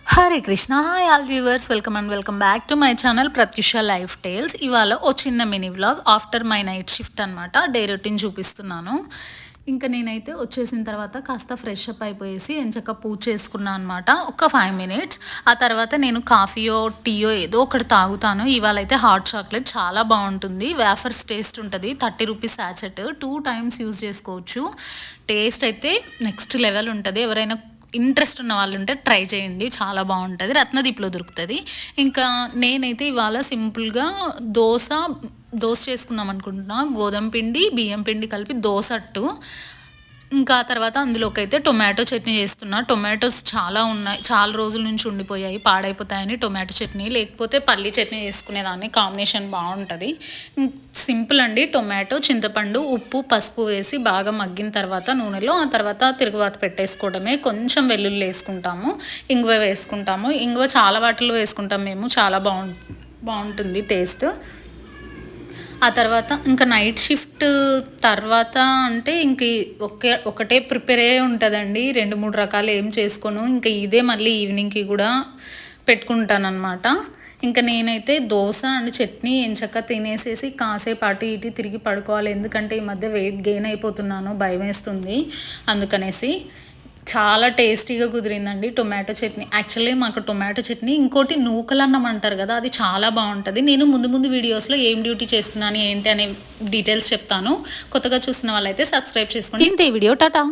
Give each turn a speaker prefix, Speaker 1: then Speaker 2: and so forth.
Speaker 1: Hare Krishna. Hi all viewers, welcome and welcome back to my channel Pratyusha life tales. ఇవాళ ఓ చిన్న mini vlog after my night shift అనమాట. Day routine చూపిస్తున్నాను. ఇంకా నేనైతే వచ్చేసిన తర్వాత కాస్త ఫ్రెష్ అప్ అయిపోయేసి ఎంచక్క పూజ చేసుకున్నాను అనమాట. ఒక 5 మినిట్స్. ఆ తర్వాత నేను కాఫీయో టీయో ఏదో ఒకటి తాగుతాను. ఇవాళ అయితే హాట్ చాక్లెట్ చాలా బాగుంటుంది. వేఫర్స్ టేస్ట్ ఉంటుంది. 30 రూపీస్ శాచెట్ 2 టైమ్స్ యూజ్ చేసుకోవచ్చు. టేస్ట్ అయితే నెక్స్ట్ లెవెల్ ఉంటుంది. ఎవరైనా ఇంట్రెస్ట్ ఉన్న వాళ్ళు ఉంటే ట్రై చేయండి, చాలా బాగుంటుంది. రత్నదీప్లో దొరుకుతుంది. ఇంకా నేనైతే ఇవాళ సింపుల్గా దోశ చేసుకుందాం అనుకుంటున్నా. గోధుమ పిండి బియ్యం పిండి కలిపి దోశ అట్టు. ఇంకా తర్వాత అందులోకి అయితే టొమాటో చట్నీ చేస్తున్నా. టొమాటోస్ చాలా ఉన్నాయి, చాలా రోజుల నుంచి ఉండిపోయాయి, పాడైపోతాయని టొమాటో చట్నీ, లేకపోతే పల్లి చట్నీ చేసుకునేదాన్ని. కాంబినేషన్ బాగుంటుంది. సింపుల్ అండి. టొమాటో, చింతపండు, ఉప్పు, పసుపు వేసి బాగా మగ్గిన తర్వాత నూనెలో, ఆ తర్వాత తిరుగుబాత పెట్టేసుకోవడమే. కొంచెం వెల్లుల్లి వేసుకుంటాము, ఇంగువ వేసుకుంటాము. ఇంగువ చాలా వాటిల్లో వేసుకుంటాం మేము, చాలా బాగుంటుంది టేస్ట్. ఆ తర్వాత ఇంకా నైట్ షిఫ్ట్ తర్వాత అంటే ఇంక ఒకటే ప్రిపేర్ అయ్యే ఉంటుందండి. 2-3 రకాలు ఏం చేసుకోను. ఇంకా ఇదే మళ్ళీ ఈవినింగ్కి కూడా పెట్టుకుంటానమాట. ఇంకా నేనైతే దోశ అండ్ చట్నీ ఎంచక్క తినేసేసి కాసేపు అటు ఇటు తిరిగి పడుకోవాలి. ఎందుకంటే ఈ మధ్య వెయిట్ గెయిన్ అయిపోతున్నాను, భయం వేస్తుంది. అందుకనేసి చాలా టేస్టీగా కుదిరిందండి టొమాటో చట్నీ. యాక్చువల్లీ మాకు టొమాటో చట్నీ, ఇంకోటి నూకలన్నం అంటారు కదా, అది చాలా బాగుంటుంది. నేను ముందు వీడియోస్లో ఏం డ్యూటీ చేస్తున్నాను ఏంటి అనే డీటెయిల్స్ చెప్తాను. కొత్తగా చూసిన వాళ్ళైతే సబ్స్క్రైబ్ చేసుకోండి. ఇంతే వీడియో, టాటా.